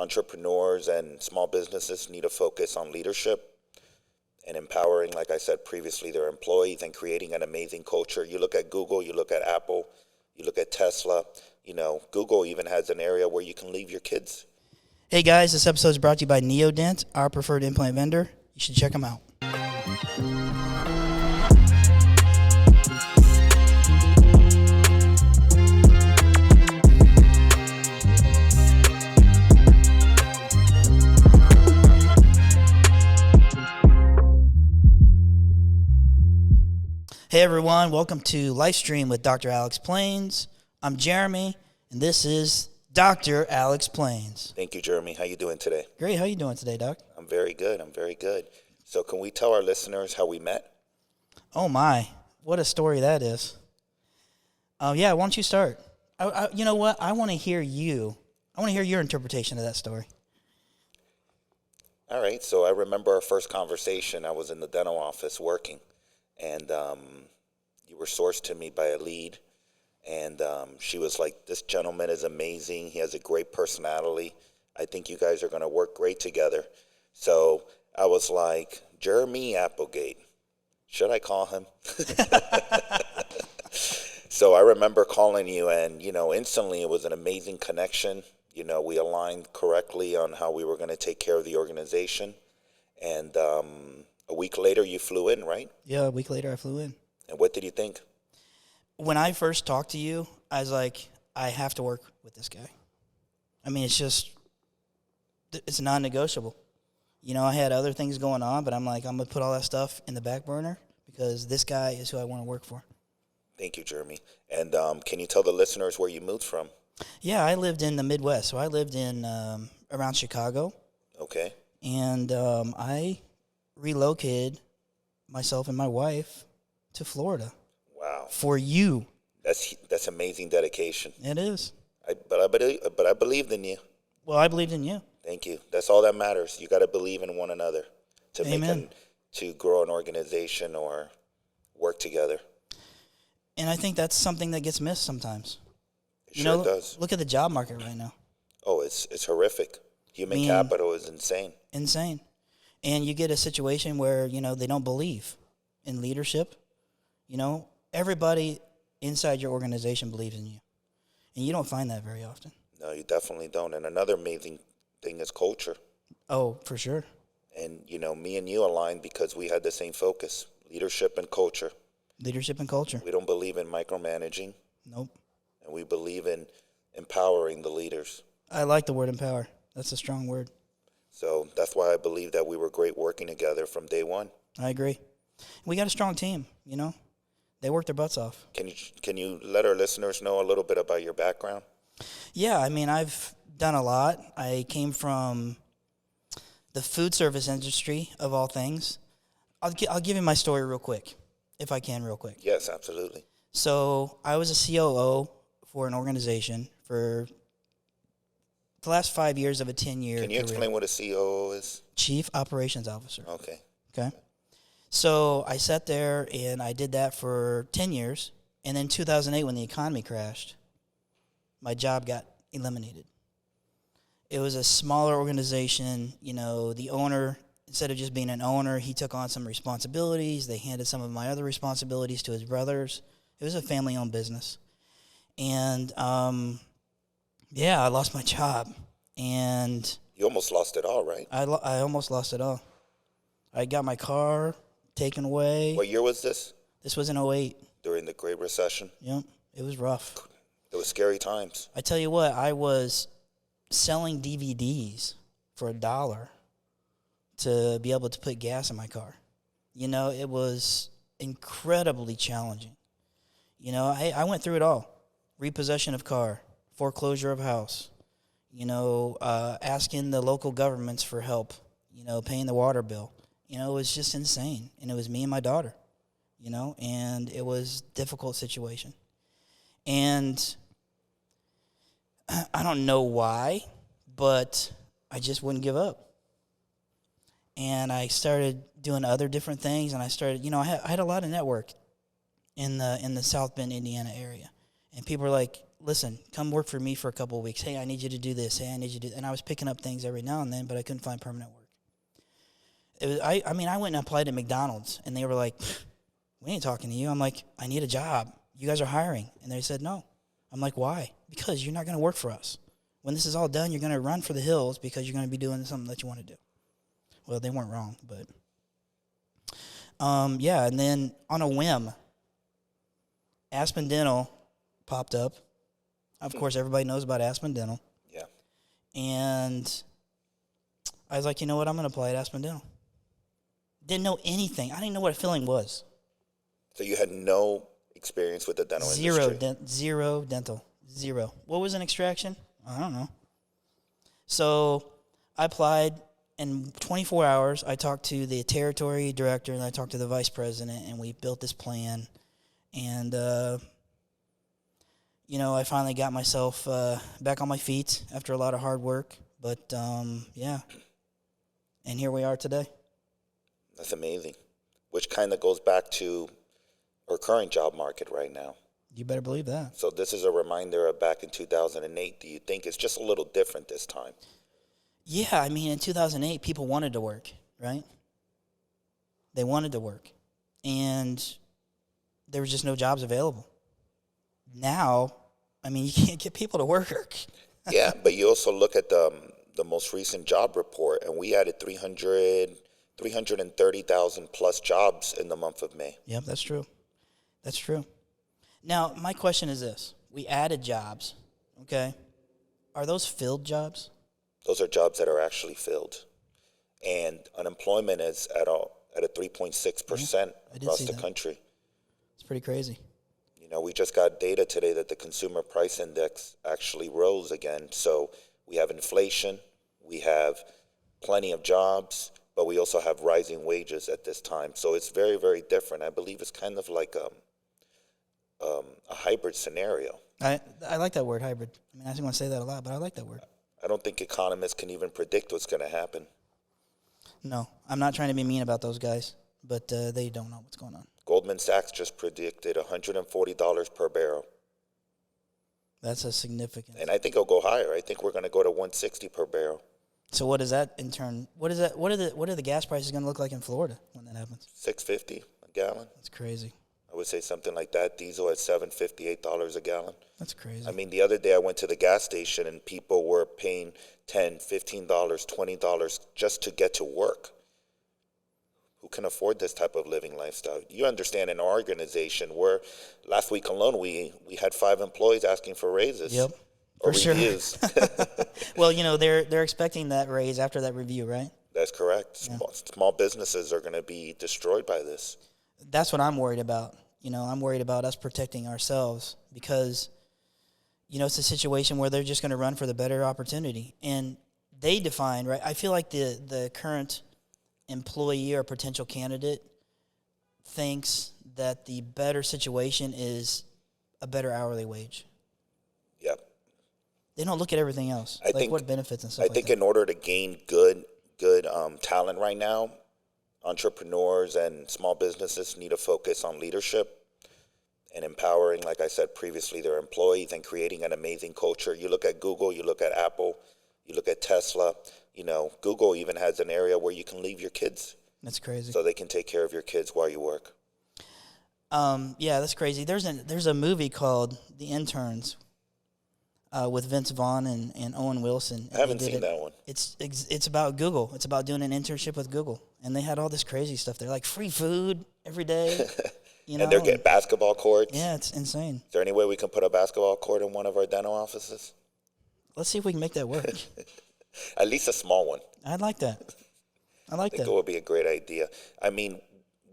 entrepreneurs and small businesses need to focus on leadership and empowering, like I said previously, their employees and creating an amazing culture. You look at Google, you look at Apple, you look at Tesla. Google even has an area where you can leave your kids. Hey guys, this episode is brought to you by Neodent, our preferred implant vendor. You should check them out. Hey everyone, welcome to Livestream with Dr. Alex Plains. I'm Jeremy, and this is Dr. Alex Plains. Thank you, Jeremy. How you doing today? Great. How you doing today, Doc? I'm very good. So can we tell our listeners how we met? Oh my, what a story that is. Yeah, why don't you start? You know what? I want to hear you. I want to hear your interpretation of that story. All right. So I remember our first conversation. I was in the dental office working, and you were sourced to me by a lead. And she was like, this gentleman is amazing. He has a great personality. I think you guys are going to work great together. So I was like, Jeremy Applegate, should I call him? So I remember calling you, and, instantly it was an amazing connection. We aligned correctly on how we were going to take care of the organization. And a week later, you flew in, right? Yeah, a week later I flew in. And what did you think? When I first talked to you, I was like, I have to work with this guy. I mean, it's non-negotiable. I had other things going on, but I'm like, I'm going to put all that stuff in the back burner because this guy is who I want to work for. Thank you, Jeremy. And can you tell the listeners where you moved from? Yeah, I lived in the Midwest. So I lived in around Chicago. Okay. And I relocated myself and my wife to Florida. Wow. For you. That's amazing dedication. It is. But I believed in you. Well, I believed in you. Thank you. That's all that matters. You got to believe in one another Amen. To grow an organization or work together. And I think that's something that gets missed sometimes. It sure does. Look at the job market right now. Oh, it's horrific. Human capital is insane. Insane. And you get a situation where, they don't believe in leadership. Everybody inside your organization believes in you. And you don't find that very often. No, you definitely don't. And another amazing thing is culture. Oh, for sure. And, me and you aligned because we had the same focus, leadership and culture. Leadership and culture. We don't believe in micromanaging. Nope. And we believe in empowering the leaders. I like the word empower. That's a strong word. So that's why I believe that we were great working together from day one. I agree. We got a strong team, They work their butts off. Can you let our listeners know a little bit about your background? Yeah, I've done a lot. I came from the food service industry, of all things. I'll give you my story real quick, if I can real quick. Yes, absolutely. So I was a COO for an organization for the last 5 years of a 10-year career. Can you explain what a COO is? Chief Operations Officer. Okay. So I sat there and I did that for 10 years. And then 2008, when the economy crashed, my job got eliminated. It was a smaller organization. The owner, instead of just being an owner, he took on some responsibilities. They handed some of my other responsibilities to his brothers. It was a family-owned business. And, I lost my job. And you almost lost it all, right? I almost lost it all. I got my car taken away. What year was this? This was in 2008. During the Great Recession? Yep. It was rough. It was scary times. I tell you what, I was selling DVDs for $1 to be able to put gas in my car. It was incredibly challenging. I went through it all. Repossession of car, foreclosure of house, asking the local governments for help, paying the water bill. It was just insane. And it was me and my daughter, and it was a difficult situation. And I don't know why, but I just wouldn't give up. And I started doing other different things, and I started, I had a lot of network in the South Bend, Indiana area. And people were like, listen, come work for me for a couple of weeks. Hey, I need you to do this. Hey, I need you to, and I was picking up things every now and then, but I couldn't find permanent work. It was, I mean, I went and applied at McDonald's, and they were like, we ain't talking to you. I'm like, I need a job. You guys are hiring. And they said, no. I'm like, why? Because you're not going to work for us. When this is all done, you're going to run for the hills because you're going to be doing something that you want to do. Well, they weren't wrong, but yeah. And then on a whim, Aspen Dental popped up. Of course, everybody knows about Aspen Dental. Yeah. And I was like, you know what? I'm going to apply at Aspen Dental. Didn't know anything. I didn't know what a filling was. So you had no experience with the dental industry? Zero dental. Zero. What was an extraction? I don't know. So I applied. In 24 hours, I talked to the territory director and I talked to the vice president, and we built this plan. And, you know, I finally got myself back on my feet after a lot of hard work. But, yeah. And here we are today. That's amazing. Which kind of goes back to our current job market right now. You better believe that. So this is a reminder of back in 2008. Do you think it's just a little different this time? Yeah, I mean, in 2008, people wanted to work, right? They wanted to work. And there was just no jobs available. Now, I mean, you can't get people to work. Yeah, but you also look at the most recent job report, and we added 330,000 plus jobs in the month of May. Yep, that's true. That's true. Now, my question is this. We added jobs, okay? Are those filled jobs? Those are jobs that are actually filled. And unemployment is at a 3.6% across the country. It's pretty crazy. You know, we just got data today that the consumer price index actually rose again. So we have inflation, we have plenty of jobs, but we also have rising wages at this time. So it's very, very different. I believe it's kind of like a hybrid scenario. I like that word, hybrid. I mean, I don't want to say that a lot, but I like that word. I don't think economists can even predict what's going to happen. No, I'm not trying to be mean about those guys, but they don't know what's going on. Goldman Sachs just predicted $140 per barrel. That's a significant. And I think it'll go higher. I think we're going to go to $160 per barrel. So what does that in turn? What is that? What are the gas prices going to look like in Florida when that happens? $6.50 a gallon. That's crazy. I would say something like that. Diesel at $7.50, $8 a gallon. That's crazy. I mean, the other day I went to the gas station and people were paying $10, $15, $20 just to get to work. Who can afford this type of living lifestyle? You understand, in our organization, where last week alone we had 5 employees asking for raises. Yep, or for sure. reviews. Well, you know, they're expecting that raise after that review, right? That's correct. Yeah. Small businesses are going to be destroyed by this. That's what I'm worried about. You know, I'm worried about us protecting ourselves because, you know, it's a situation where they're just going to run for the better opportunity. And they define, right? I feel like the current employee or potential candidate thinks that the better situation is a better hourly wage. Yep. They don't look at everything else, what benefits and stuff like that. I think in order to gain good talent right now, entrepreneurs and small businesses need to focus on leadership and empowering, like I said previously, their employees and creating an amazing culture. You look at Google, you look at Apple, you look at Tesla. You know, Google even has an area where you can leave your kids. That's crazy. So they can take care of your kids while you work. Yeah, that's crazy. There's a movie called The Interns with Vince Vaughn and Owen Wilson. I haven't seen that one. It's about Google. It's about doing an internship with Google. And they had all this crazy stuff. They're like free food every day. You know, and they're getting basketball courts. Yeah, it's insane. Is there any way we can put a basketball court in one of our dental offices? Let's see if we can make that work. At least a small one. I'd like that. I think it would be a great idea. I mean,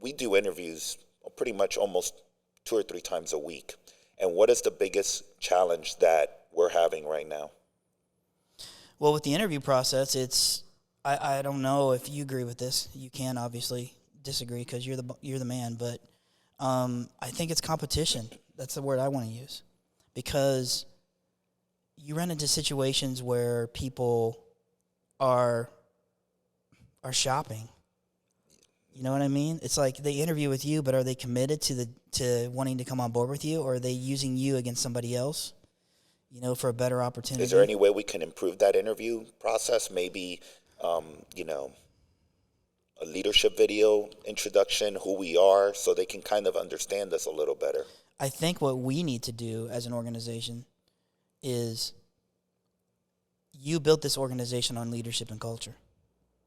we do interviews pretty much almost 2 or 3 times a week. And what is the biggest challenge that we're having right now? Well, with the interview process, I don't know if you agree with this. You can obviously disagree because you're the man, but I think it's competition. That's the word I want to use, because you run into situations where people are shopping. You know what I mean? It's like they interview with you, but are they committed to wanting to come on board with you, or are they using you against somebody else? for a better opportunity. Is there any way we can improve that interview process? Maybe, you know, a leadership video introduction, who we are, so they can kind of understand us a little better. I think what we need to do as an organization is you built this organization on leadership and culture,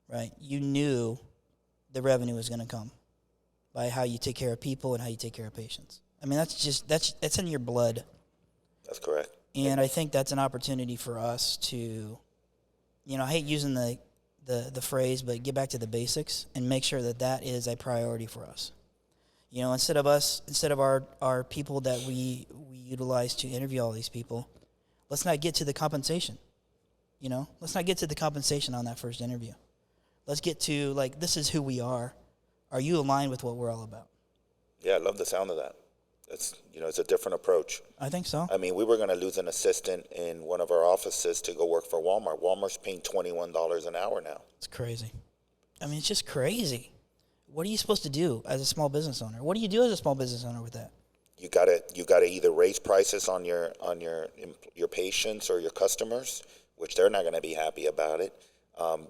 right? You knew the revenue was going to come by how you take care of people and how you take care of patients. I mean, that's in your blood. That's correct. And I think that's an opportunity for us to, I hate using the phrase, but get back to the basics and make sure that is a priority for us. Instead of our people that we utilize to interview all these people, let's not get to the compensation. Let's not get to the compensation on that first interview. Let's get to, this is who we are. Are you aligned with what we're all about? Yeah, I love the sound of that. It's a different approach. I think so. I mean, we were going to lose an assistant in one of our offices to go work for Walmart. Walmart's paying $21 an hour now. It's crazy. I mean, it's just crazy. What are you supposed to do as a small business owner? What do you do as a small business owner with that? You gotta either raise prices on your patients or your customers, which they're not going to be happy about it,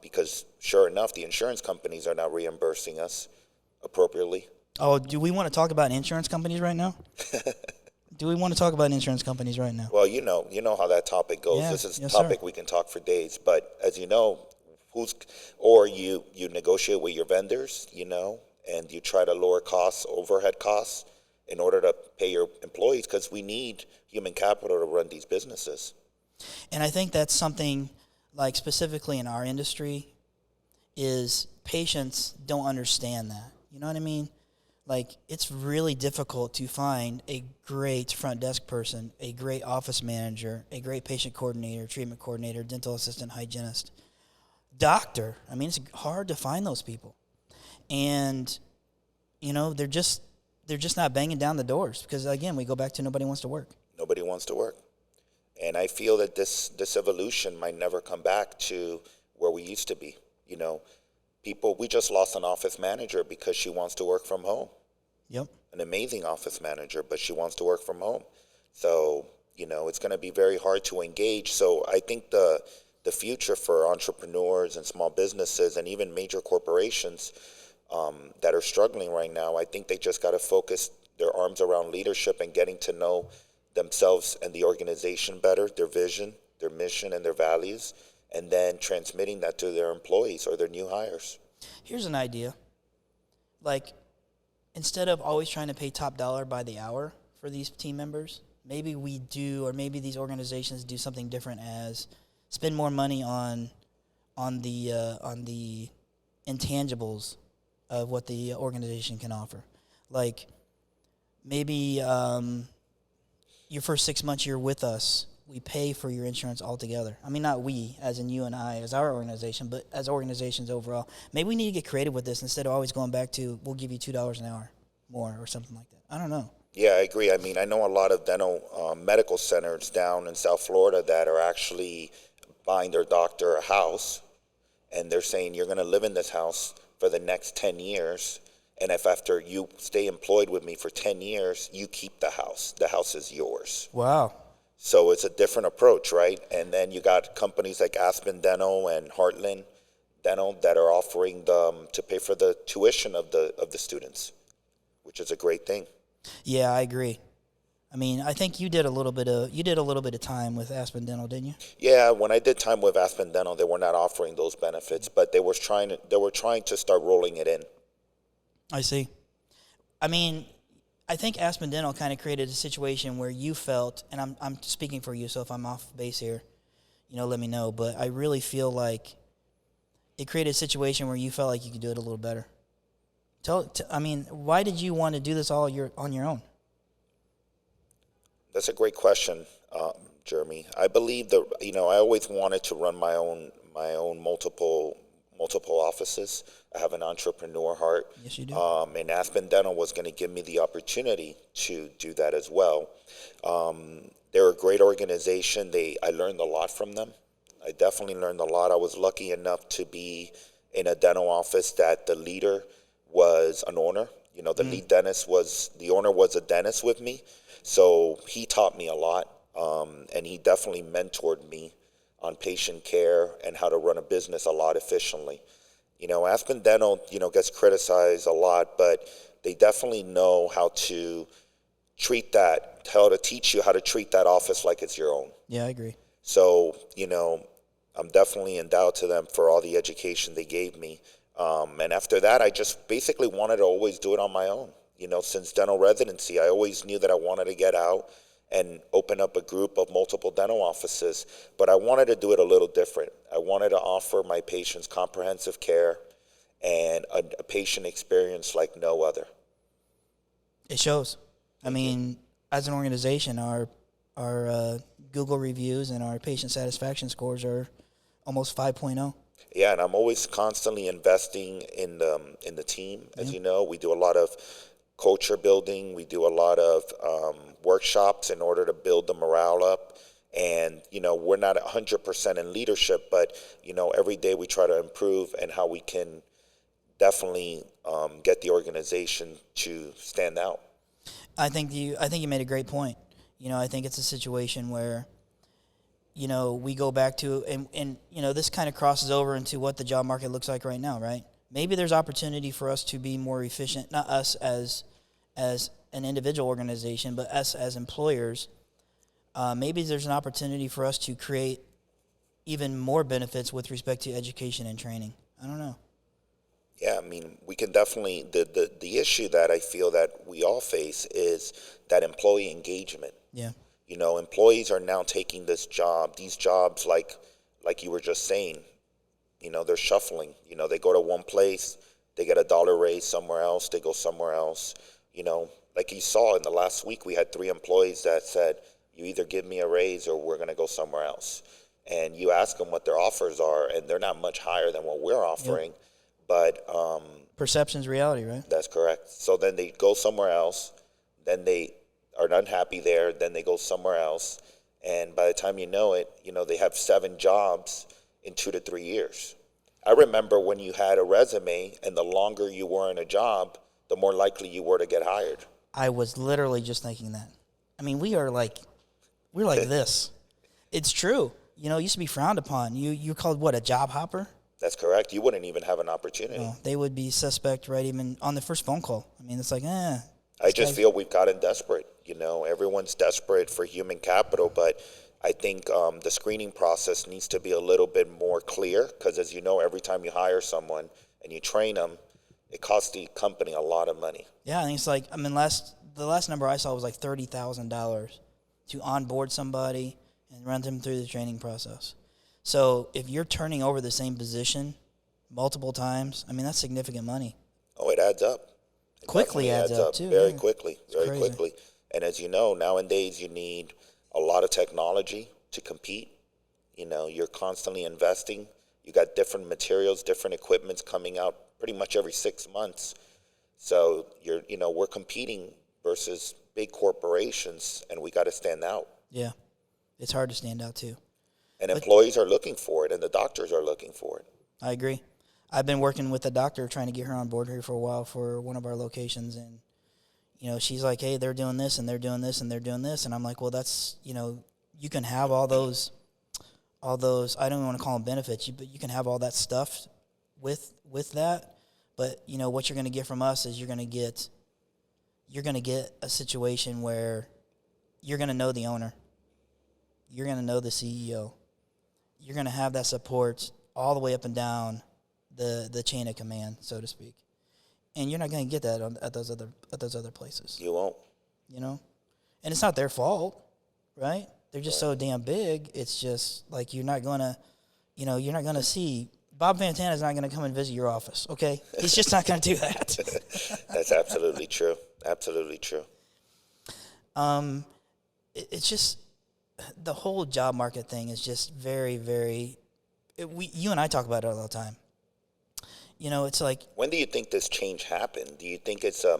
because sure enough, the insurance companies are now reimbursing us appropriately. Oh, do we want to talk about insurance companies right now? Do we want to talk about insurance companies right now? Well, you know how that topic goes. Yeah, This is a yes, topic sir. we can talk for days. But as you know, you negotiate with your vendors, and you try to lower costs, overhead costs, in order to pay your employees, because we need human capital to run these businesses. And I think that's something, specifically in our industry, is patients don't understand that. You know what I mean? It's really difficult to find a great front desk person, a great office manager, a great patient coordinator, treatment coordinator, dental assistant, hygienist, doctor. I mean, it's hard to find those people. And, they're just not banging down the doors because, again, we go back to nobody wants to work. Nobody wants to work. And I feel that this evolution might never come back to where we used to be. We just lost an office manager because she wants to work from home. Yep. An amazing office manager, but she wants to work from home. So, it's going to be very hard to engage. So I think the future for entrepreneurs and small businesses and even major corporations that are struggling right now, I think they just got to focus their arms around leadership and getting to know themselves and the organization better, their vision, their mission, and their values, and then transmitting that to their employees or their new hires. Here's an idea. Instead of always trying to pay top dollar by the hour for these team members, maybe we do, or maybe these organizations do something different as spend more money on the intangibles of what the organization can offer. Maybe your first 6 months you're with us, we pay for your insurance altogether. I mean, not we, as in you and I, as our organization, but as organizations overall. Maybe we need to get creative with this instead of always going back to, we'll give you $2 an hour more or something like that. I don't know. Yeah, I agree. I mean, I know a lot of dental medical centers down in South Florida that are actually buying their doctor a house, and they're saying, you're going to live in this house for the next 10 years, and if after you stay employed with me for 10 years, you keep the house is yours. Wow. So it's a different approach, right? And then you got companies like Aspen Dental and Heartland Dental that are offering them to pay for the tuition of the students, which is a great thing. Yeah, I agree. I mean, I think you did a little bit of time with Aspen Dental, didn't you? Yeah, when I did time with Aspen Dental, they were not offering those benefits, but they were trying to start rolling it in. I see. I mean, I think Aspen Dental kind of created a situation where you felt, and I'm speaking for you, so if I'm off base here, let me know. But I really feel like it created a situation where you felt like you could do it a little better. Why did you want to do this all on your own? That's a great question, Jeremy. I believe that I always wanted to run my own multiple offices. I have an entrepreneur heart. Yes, you do. And Aspen Dental was going to give me the opportunity to do that as well. They're a great organization. I learned a lot from them. I definitely learned a lot. I was lucky enough to be in a dental office that the leader was an owner. The lead dentist the owner was a dentist with me. So he taught me a lot. And he definitely mentored me on patient care and how to run a business a lot efficiently. Aspen Dental, gets criticized a lot, but they definitely know how to how to teach you how to treat that office like it's your own. Yeah, I agree. So, I'm definitely endowed to them for all the education they gave me. And after that, I just basically wanted to always do it on my own. Since dental residency, I always knew that I wanted to get out and open up a group of multiple dental offices, but I wanted to do it a little different. I wanted to offer my patients comprehensive care and a patient experience like no other. It shows. I mean, as an organization, our Google reviews and our patient satisfaction scores are almost 5.0. Yeah, and I'm always constantly investing in the team. As you know, we do a lot of culture building. We do a lot of workshops in order to build the morale up. And, we're not 100% in leadership, but, every day we try to improve and how we can definitely get the organization to stand out. I think you made a great point. I think it's a situation where, we go back to, and this kind of crosses over into what the job market looks like right now, right? Maybe there's opportunity for us to be more efficient, not us as an individual organization, but us as employers. Maybe there's an opportunity for us to create even more benefits with respect to education and training. I don't know. Yeah, I mean, we can definitely, the issue that I feel that we all face is that employee engagement. Yeah. Employees are now taking these jobs like you were just saying, they're shuffling. They go to one place, they get $1 raise somewhere else, they go somewhere else. Like you saw in the last week, we had 3 employees that said, you either give me a raise or we're going to go somewhere else. And you ask them what their offers are, and they're not much higher than what we're offering. Yep. But perception's reality, right? That's correct. So then they go somewhere else, then they are unhappy there, then they go somewhere else, and by the time you know it, they have 7 jobs in 2 to 3 years. I remember when you had a resume, and the longer you were in a job, the more likely you were to get hired. I was literally just thinking that. I mean, we're like this. It's true. It used to be frowned upon. You called what, a job hopper? That's correct. You wouldn't even have an opportunity. No, they would be suspect right even on the first phone call. I mean, it's like, I just feel we've gotten desperate. Everyone's desperate for human capital, but I think the screening process needs to be a little bit more clear because, as you know, every time you hire someone and you train them, it costs the company a lot of money. Yeah, I think it's like, the last number I saw was like $30,000 to onboard somebody and run them through the training process. So if you're turning over the same position multiple times, I mean, that's significant money. Oh, it adds up. It quickly adds up too. Very quickly. And as you know, nowadays you need a lot of technology to compete. You're constantly investing. You got different materials, different equipments coming out pretty much every 6 months. So we're competing versus big corporations, and we got to stand out. Yeah, it's hard to stand out too. And employees are looking for it, and the doctors are looking for it. I agree. I've been working with a doctor trying to get her on board here for a while for one of our locations, and she's like, hey, they're doing this and they're doing this and they're doing this, and I'm like, well, that's you can have all those I don't even want to call them benefits, but you can have all that stuff with that, but what you're going to get from us is you're going to get a situation where you're going to know the owner, you're going to know the CEO, you're going to have that support all the way up and down the chain of command, so to speak. And you're not going to get that at those other places. You won't. And it's not their fault, right? They're just so damn big. It's just like you're not going to see Bob Fantana's not going to come and visit your office, okay? He's just not going to do that. That's absolutely true. Absolutely true. It's just the whole job market thing is just very, very. You and I talk about it all the time. It's like. When do you think this change happened? Do you think it's a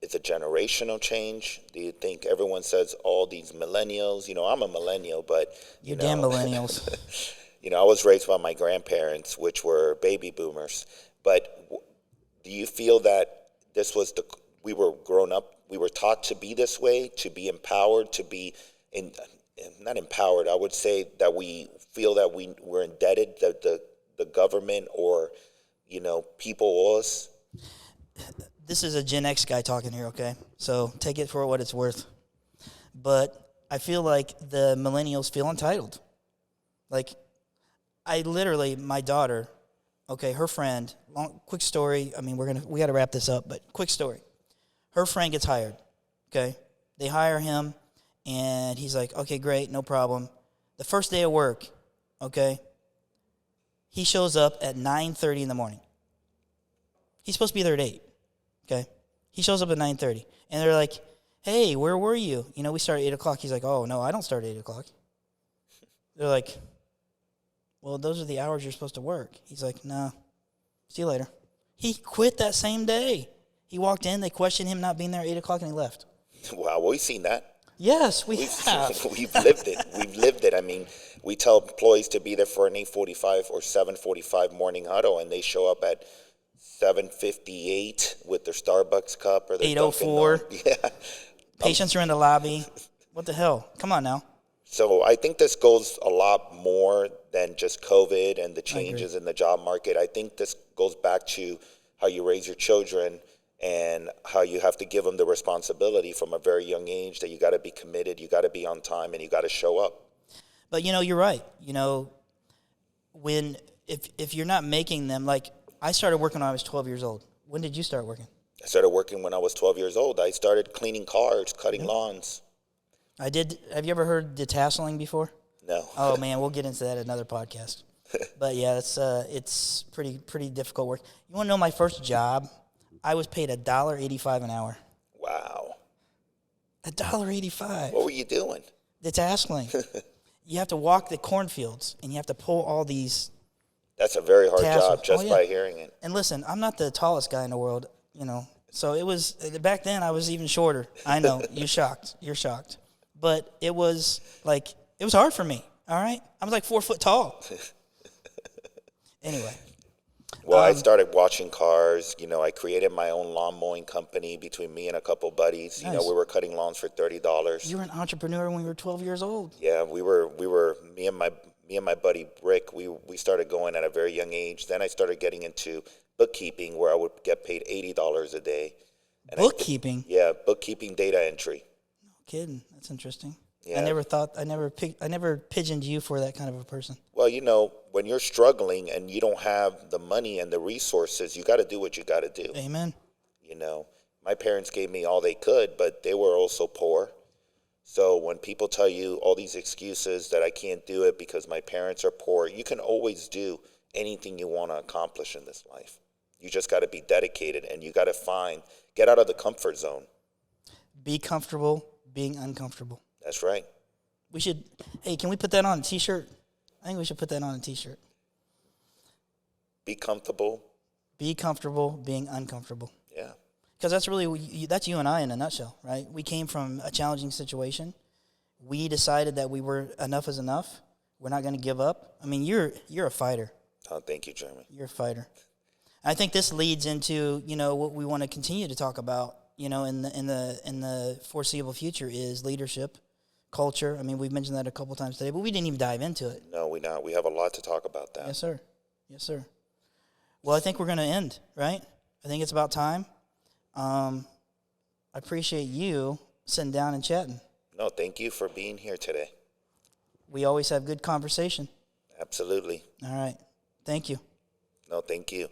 generational change? Do you think everyone says all these millennials? I'm a millennial, but you damn millennials. I was raised by my grandparents, which were baby boomers. But do you feel that this was we were grown up, we were taught to be this way, to be empowered, to be not empowered. I would say that we feel that we're indebted, that the government or, people owe us. This is a Gen X guy talking here, okay? So take it for what it's worth. But I feel like the millennials feel entitled. Like, my daughter, okay, her friend, quick story. I mean, we got to wrap this up, but quick story. Her friend gets hired, okay? They hire him, and he's like, okay, great, no problem. The first day of work, okay, he shows up at 9:30 in the morning. He's supposed to be there at 8, okay? He shows up at 9:30, and they're like, hey, where were you? We start at 8 o'clock. He's like, oh, no, I don't start at 8 o'clock. They're like, well, those are the hours you're supposed to work. He's like, no, see you later. He quit that same day. He walked in, they questioned him not being there at 8 o'clock, and he left. Wow, we've seen that. Yes, we have. We've lived it. We've lived it. I mean, we tell employees to be there for an 8:45 or 7:45 morning huddle, and they show up at 7:58 with their Starbucks cup or their 8:04. Yeah. Patients are in the lobby. What the hell? Come on now. So I think this goes a lot more than just COVID and the changes in the job market. I think this goes back to how you raise your children and how you have to give them the responsibility from a very young age that you got to be committed, you got to be on time, and you got to show up. But you're right. If you're not making them, like I started working when I was 12 years old. When did you start working? I started working when I was 12 years old. I started cleaning cars, cutting lawns. I did. Have you ever heard detasseling before? No. Oh man, we'll get into that in another podcast. But yeah, it's pretty difficult work. You want to know my first job? I was paid $1.85 an hour. Wow. $1.85. What were you doing? Detasseling. You have to walk the cornfields and you have to pull all these. That's a very hard tassels. job just by hearing it. And listen, I'm not the tallest guy in the world, So it was back then. I was even shorter. I know you're shocked. You're shocked. But it was hard for me. All right, I was like 4 foot tall. Anyway. Well, I started watching cars. I created my own lawn mowing company between me and a couple buddies. Nice. We were cutting lawns for $30. You were an entrepreneur when you were 12 years old. Yeah, we were. Me and my buddy Rick. We started going at a very young age. Then I started getting into bookkeeping, where I would get paid $80 a day. And Bookkeeping? Bookkeeping, data entry. No kidding. That's interesting. Yeah. I never pigeoned you for that kind of a person. Well, when you're struggling and you don't have the money and the resources, you got to do what you got to do. Amen. My parents gave me all they could, but they were also poor. So when people tell you all these excuses that I can't do it because my parents are poor, you can always do anything you want to accomplish in this life. You just got to be dedicated, and you got to get out of the comfort zone. Be comfortable being uncomfortable. That's right. Can we put that on a t-shirt? I think we should put that on a t-shirt. Be comfortable. Be comfortable being uncomfortable. Yeah. Because that's you and I in a nutshell, right? We came from a challenging situation. We decided that enough is enough. We're not going to give up. I mean, you're a fighter. Oh, thank you, Jeremy. You're a fighter. I think this leads into, what we want to continue to talk about, in the foreseeable future is leadership, culture. I mean, we've mentioned that a couple times today, but we didn't even dive into it. No, we not. We have a lot to talk about that. Yes, sir. Yes, sir. Well, I think we're going to end, right? I think it's about time. I appreciate you sitting down and chatting. No, thank you for being here today. We always have good conversation. Absolutely. All right. Thank you. No, thank you.